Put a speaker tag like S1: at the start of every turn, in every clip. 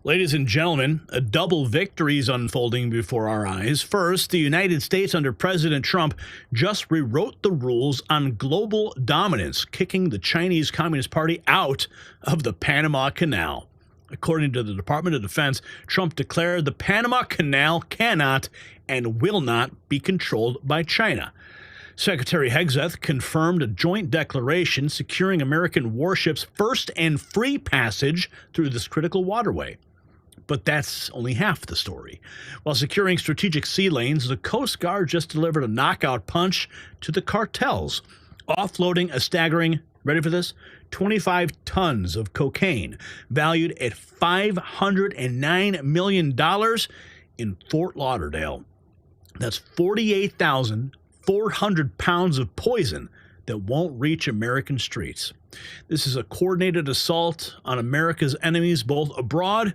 S1: Ladies and gentlemen, a double victory is unfolding before our eyes. First, the United States under President Trump just rewrote the rules on global dominance, kicking the Chinese Communist Party out of the Panama Canal. According to the Department of Defense, Trump declared the Panama Canal cannot and will not be controlled by China. Secretary Hegseth confirmed a joint declaration securing American warships' first and free passage through this critical waterway. But that's only half the story. While securing strategic sea lanes, the Coast Guard just delivered a knockout punch to the cartels, offloading a staggering, ready for this, 25 tons of cocaine, valued at $509 million in Fort Lauderdale. That's 48,400 pounds of poison that won't reach American streets. This is a coordinated assault on America's enemies, both abroad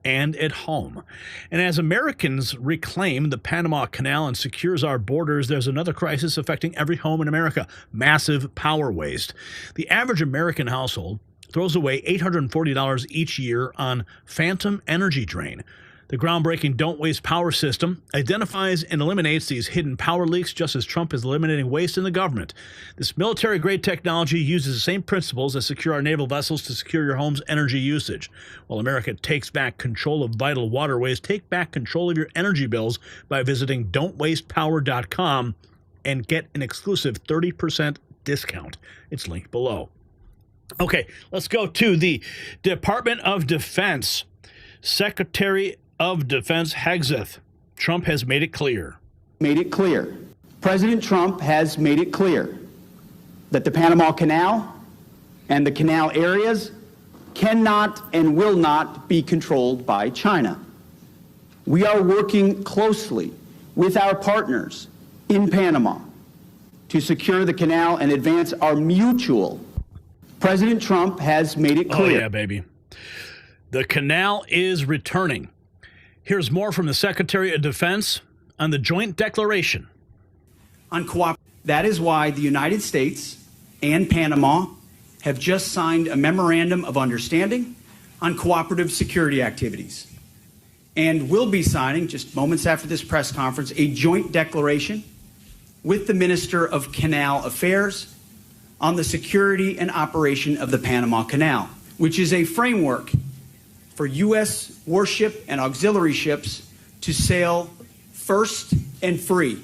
S1: and at home. And as Americans reclaim the Panama Canal and secures our borders, there's another crisis affecting every home in America: massive power waste. The average American household throws away $840 each year on phantom energy drain. The groundbreaking Don't Waste Power system identifies and eliminates these hidden power leaks, just as Trump is eliminating waste in the government. This military-grade technology uses the same principles that secure our naval vessels to secure your home's energy usage. While America takes back control of vital waterways, take back control of your energy bills by visiting don'twastepower.com and get an exclusive 30% discount. It's linked below. Okay, let's go to the Department of Defense. Secretary of Defense Hegseth. Trump has made it clear.
S2: President Trump has made it clear that the Panama Canal and the canal areas cannot and will not be controlled by China. We are working closely with our partners in Panama to secure the canal and advance our mutual. President Trump has made it clear.
S1: Oh, yeah, baby. The canal is returning. Here's more from the Secretary of Defense on the joint declaration.
S2: That is why the United States and Panama have just signed a memorandum of understanding on cooperative security activities, and will be signing, just moments after this press conference, a joint declaration with the Minister of Canal Affairs on the security and operation of the Panama Canal, which is a framework for U.S. warship and auxiliary ships to sail first and free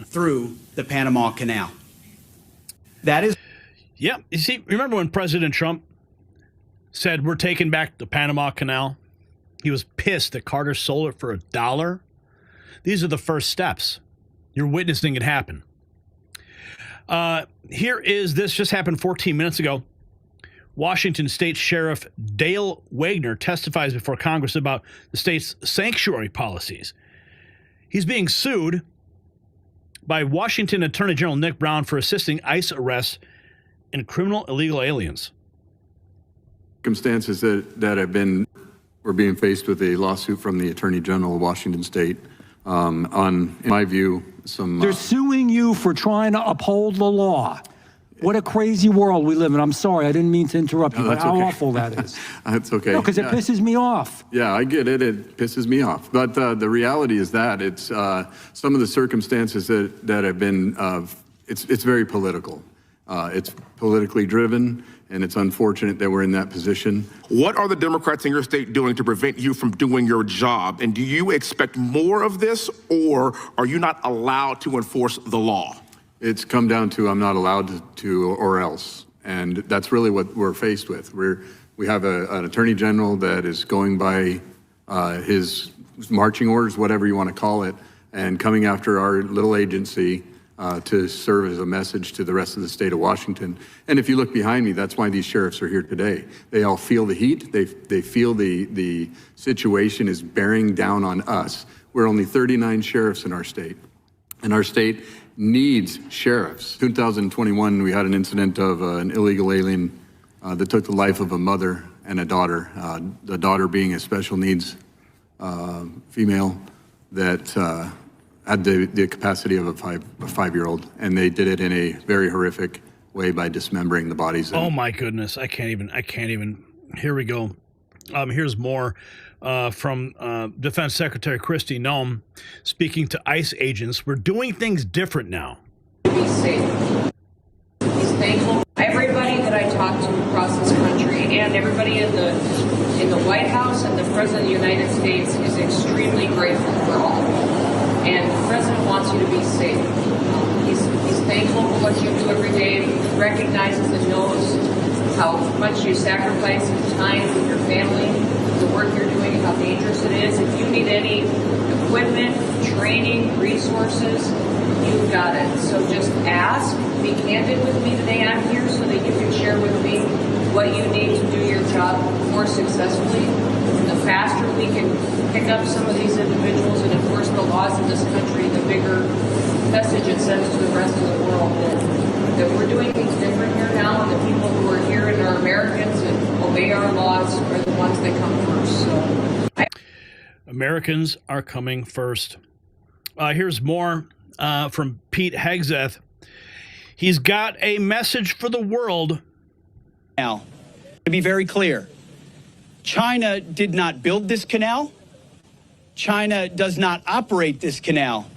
S2: through the Panama Canal. That is...
S1: Yeah, you see, remember when President Trump said we're taking back the Panama Canal? He was pissed that Carter sold it for $1. These are the first steps. You're witnessing it happen. This just happened 14 minutes ago. Washington State Sheriff Dale Wagner testifies before Congress about the state's sanctuary policies. He's being sued by Washington Attorney General Nick Brown for assisting ICE arrests and criminal illegal aliens.
S3: Circumstances we're being faced with a lawsuit from the Attorney General of Washington State in my view,
S4: They're suing you for trying to uphold the law. What a crazy world we live in. I'm sorry, I didn't mean to interrupt you, but how awful that is.
S3: That's okay.
S4: No, because it pisses me off.
S3: Yeah, I get it. It pisses me off. But the reality is that it's some of the circumstances that have been, it's very political. It's politically driven, and it's unfortunate that we're in that position.
S5: What are the Democrats in your state doing to prevent you from doing your job? And do you expect more of this, or are you not allowed to enforce the law?
S3: It's come down to I'm not allowed to or else. And that's really what we're faced with. We have an attorney general that is going by his marching orders, whatever you want to call it, and coming after our little agency to serve as a message to the rest of the state of Washington. And if you look behind me, that's why these sheriffs are here today. They all feel the heat. They feel the situation is bearing down on us. We're only 39 sheriffs in our state, and our state needs sheriffs. 2021, we had an incident of an illegal alien that took the life of a mother and a daughter. The daughter being a special needs female that had the capacity of a five-year-old, and they did it in a very horrific way by dismembering the bodies.
S1: Oh my goodness, I can't even. Here we go. Here's more from Defense Secretary Kristi Noem speaking to ICE agents. We're doing things different now.
S6: Be safe. He's thankful. Everybody that I talk to across this country and everybody in the White House and the President of the United States is extremely grateful for all. And the President wants you to be safe. He's thankful for what you do every day. He recognizes and knows how much you sacrifice time with your family, the work you're doing, how dangerous it is. If you need any equipment, training, resources, you've got it. So just ask, be candid with me today. I'm here so that you can share with me what you need to do your job more successfully. The faster we can pick up some of these individuals and enforce the laws in this country, the bigger message it sends to the rest of the world that we're doing things different here now, and the people who are here and are Americans and obey our laws are the ones that come first. So
S1: Americans are coming first. Here's more from Pete Hegseth. He's got a message for the world.
S2: Now, to be very clear, China did not build this canal. China does not operate this canal.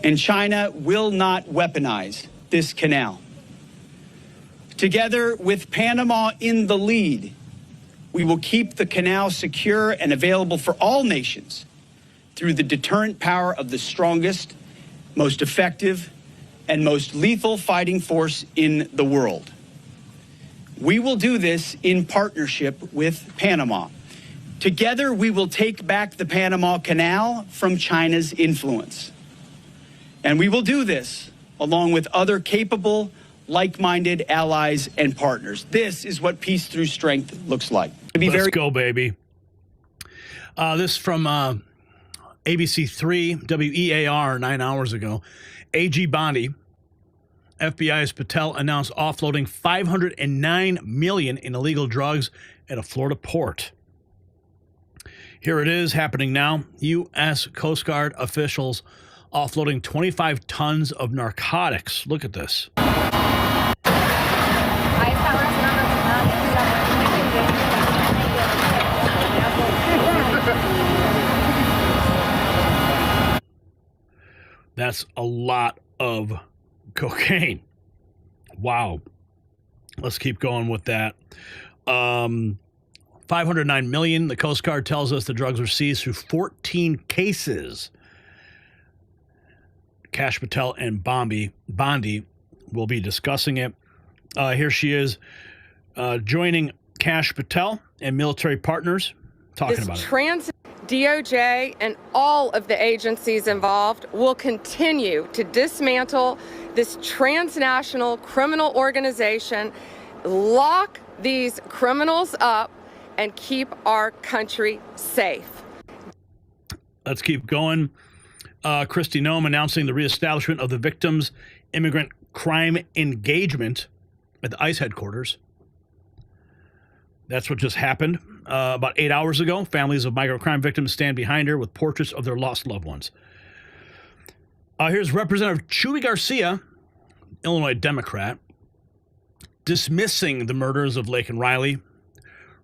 S2: And China will not weaponize this canal. Together with Panama in the lead, we will keep the canal secure and available for all nations through the deterrent power of the strongest, most effective, and most lethal fighting force in the world. We will do this in partnership with Panama. Together, we will take back the Panama Canal from China's influence. And we will do this along with other capable, like-minded allies and partners. This is what peace through strength looks like.
S1: Let's go, baby. This from ABC3 WEAR 9 hours ago. AG Bondi, FBI's Patel announced offloading $509 million in illegal drugs at a Florida port. Here it is happening now. U.S. Coast Guard officials offloading 25 tons of narcotics. Look at this. That's a lot of cocaine. Wow. Let's keep going with that. 509 million. The Coast Guard tells us the drugs were seized through 14 cases. Kash Patel and Bondi will be discussing it. Here she is joining Kash Patel and military partners talking about it.
S7: DOJ and all of the agencies involved will continue to dismantle this transnational criminal organization, lock these criminals up, and keep our country safe.
S1: Let's keep going. Kristi Noem announcing the reestablishment of the Victims Immigrant Crime Engagement at the ICE headquarters. That's what just happened. About 8 hours ago, families of migrant crime victims stand behind her with portraits of their lost loved ones. Here's Representative Chuy Garcia, Illinois Democrat, dismissing the murders of Laken Riley,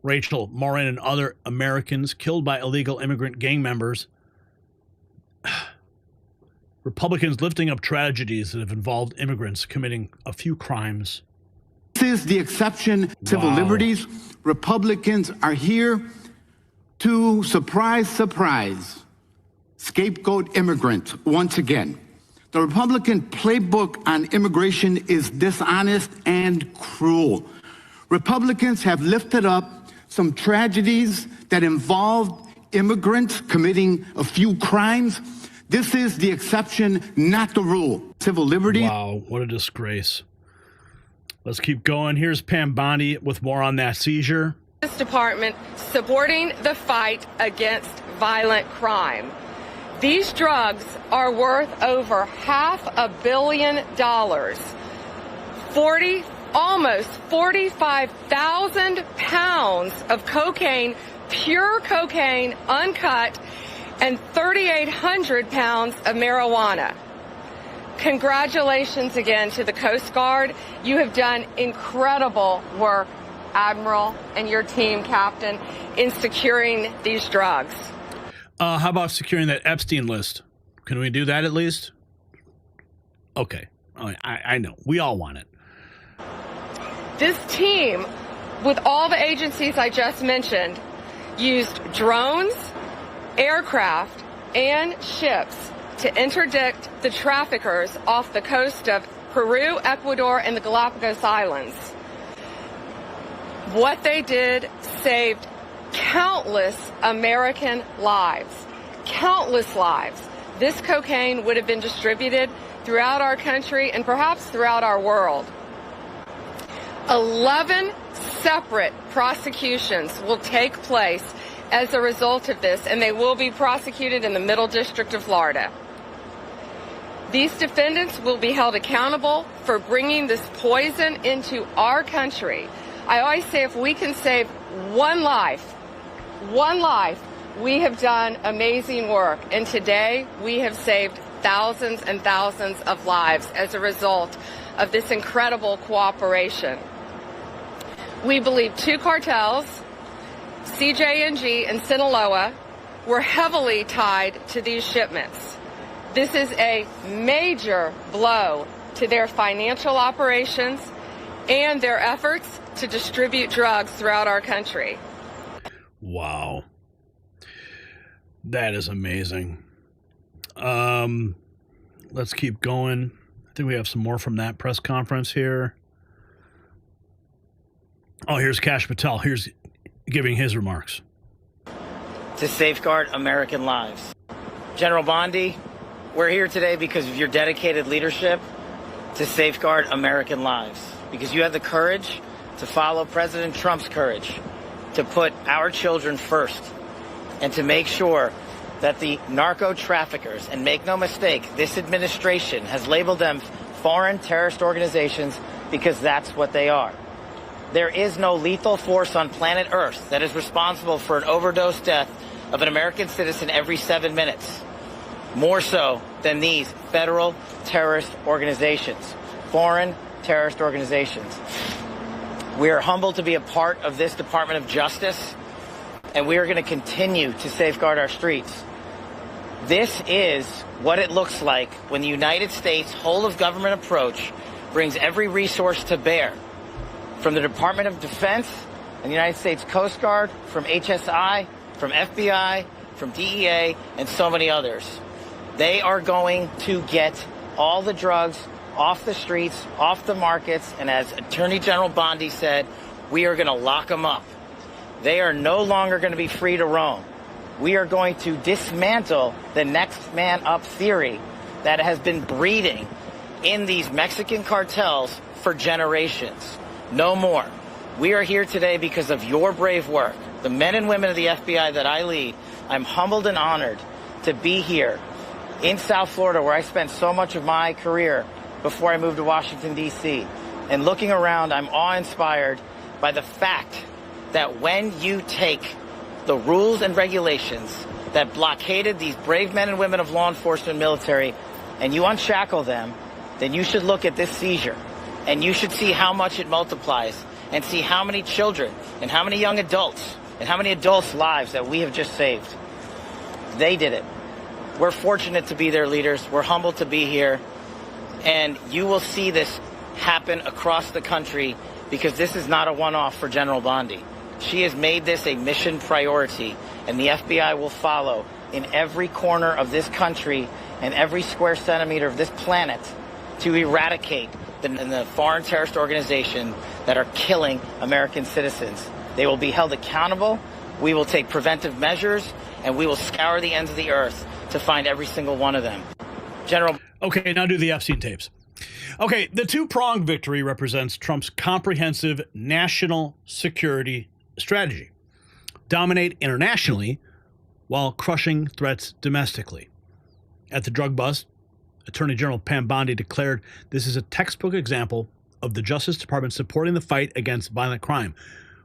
S1: Rachel Morin, and other Americans killed by illegal immigrant gang members. Republicans lifting up tragedies that have involved immigrants committing a few crimes.
S8: This is the exception. Civil liberties. Republicans are here to, surprise, scapegoat immigrants once again. The Republican playbook on immigration is dishonest and cruel. Republicans have lifted up some tragedies that involved immigrants committing a few crimes. This is the exception, not the rule. Civil liberties.
S1: Wow, what a disgrace. Let's keep going. Here's Pam Bondi with more on that seizure.
S7: This department supporting the fight against violent crime. These drugs are worth over $500 million. Almost 45,000 pounds of cocaine, pure cocaine, uncut, and 3,800 pounds of marijuana. Congratulations again to the Coast Guard. You have done incredible work Admiral, and your team, Captain, in securing these drugs.
S1: How about securing that Epstein list? Can we do that at least? Okay. I know. We all want it.
S7: This team, with all the agencies I just mentioned, used drones, aircraft, and ships to interdict the traffickers off the coast of Peru, Ecuador, and the Galapagos Islands. What they did saved countless American lives. Countless lives. This cocaine would have been distributed throughout our country and perhaps throughout our world. 11 separate prosecutions will take place as a result of this, and they will be prosecuted in the Middle District of Florida. These defendants will be held accountable for bringing this poison into our country. I always say if we can save one life, we have done amazing work. And today we have saved thousands and thousands of lives as a result of this incredible cooperation. We believe two cartels, CJNG and Sinaloa, were heavily tied to these shipments. This is a major blow to their financial operations and their efforts to distribute drugs throughout our country.
S1: Wow. That is amazing. Let's keep going. I think we have some more from that press conference here. Oh, here's Kash Patel. Here's giving his remarks.
S9: To safeguard American lives. General Bondi, we're here today because of your dedicated leadership to safeguard American lives. Because you had the courage to follow President Trump's courage to put our children first and to make sure that the narco traffickers, and make no mistake, this administration has labeled them foreign terrorist organizations because that's what they are. There is no lethal force on planet Earth that is responsible for an overdose death of an American citizen every 7 minutes, more so than these federal terrorist organizations, foreign terrorist organizations. We are humbled to be a part of this Department of Justice, and we are going to continue to safeguard our streets. This is what it looks like when the United States whole-of-government approach brings every resource to bear, from the Department of Defense and the United States Coast Guard, from HSI, from FBI, from DEA, and so many others. They are going to get all the drugs off the streets, off the markets, and as Attorney General Bondi said, we are going to lock them up. They are no longer going to be free to roam. We are going to dismantle the next man up theory that has been breeding in these Mexican cartels for generations. No more. We are here today because of your brave work. The men and women of the FBI that I lead, I'm humbled and honored to be here in South Florida, where I spent so much of my career before I moved to Washington, D.C. And looking around, I'm awe-inspired by the fact that when you take the rules and regulations that blockaded these brave men and women of law enforcement and military, and you unshackle them, then you should look at this seizure, and you should see how much it multiplies, and see how many children and how many young adults and how many adults' lives that we have just saved. They did it. We're fortunate to be their leaders. We're humbled to be here. And you will see this happen across the country, because this is not a one-off for General Bondi. She has made this a mission priority, and the FBI will follow in every corner of this country and every square centimeter of this planet to eradicate the foreign terrorist organization that are killing American citizens. They will be held accountable. We will take preventive measures, and we will scour the ends of the earth to find every single one of them. General.
S1: Okay, now do the Epstein tapes. Okay, the two-pronged victory represents Trump's comprehensive national security strategy. Dominate internationally while crushing threats domestically. At the drug bust, Attorney General Pam Bondi declared this is a textbook example of the Justice Department supporting the fight against violent crime.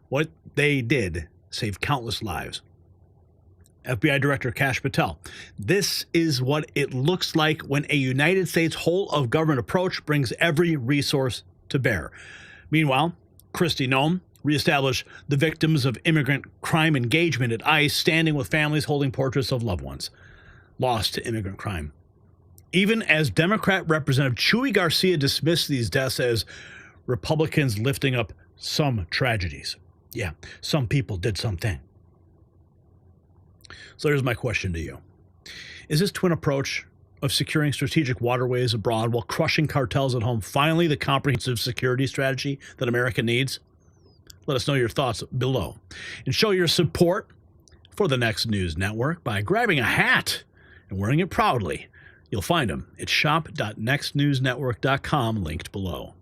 S1: What they did saved countless lives. FBI Director Kash Patel. This is what it looks like when a United States whole-of-government approach brings every resource to bear. Meanwhile, Kristi Noem, reestablish the victims of immigrant crime engagement at ICE standing with families holding portraits of loved ones lost to immigrant crime. Even as Democrat Representative Chuy Garcia dismissed these deaths as Republicans lifting up some tragedies. Yeah, some people did something. So here's my question to you. Is this twin approach of securing strategic waterways abroad while crushing cartels at home finally the comprehensive security strategy that America needs? Let us know your thoughts below. And show your support for the Next News Network by grabbing a hat and wearing it proudly. You'll find them at shop.nextnewsnetwork.com, linked below.